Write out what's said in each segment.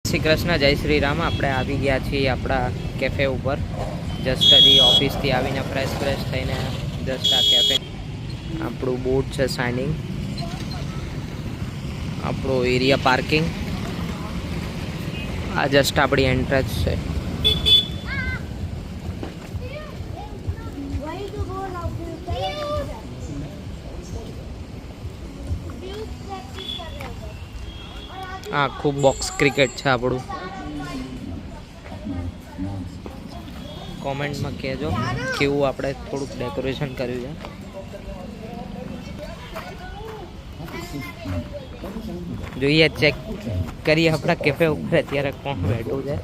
શ્રી કૃષ્ણ, જય શ્રી રામ. આપણે આવી ગયા છીએ આપણા કેફે ઉપર. જસ્ટ હજી ઓફિસથી આવીને ફ્રેશ થઈને જસ્ટ આ કેફે, આપણું બોર્ડ છે સાઇનિંગ, આપણો એરિયા પાર્કિંગ, આ જસ્ટ આપણી એન્ટ્રન્સ છે. આખું બોક્સ ક્રિકેટ છે આપણું. કોમેન્ટમાં કહેજો કેવું આપણે થોડુંક ડેકોરેશન કર્યું છે. જોઈએ, ચેક કરીએ આપણા કેફે ઉપર અત્યારે કોણ બેઠું છે.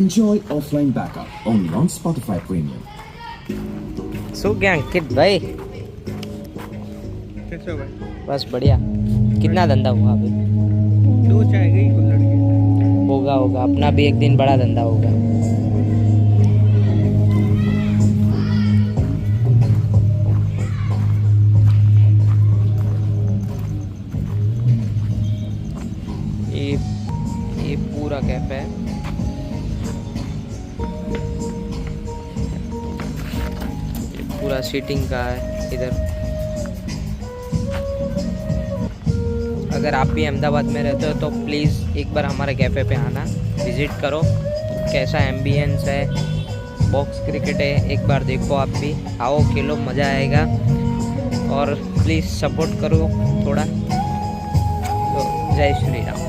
Enjoy offline backup only on Spotify Premium. શું કે અંકિત भाई? कैसे हो भाई? बस बढ़िया. कितना धंधा हुआ अभी? 2 चाय गई कुल लड़के. होगा अपना भी एक दिन बड़ा धंधा होगा. ये पूरा कैफे है. ये पूरा सीटिंग का है इधर. अगर आप भी अहमदाबाद में रहते हो तो प्लीज़ एक बार हमारे कैफ़े पे आना, विज़िट करो. कैसा एम्बियंस है, बॉक्स क्रिकेट है, एक बार देखो. आप भी आओ, खेलो, मज़ा आएगा. और प्लीज़ सपोर्ट करो थोड़ा. तो जय श्री राम.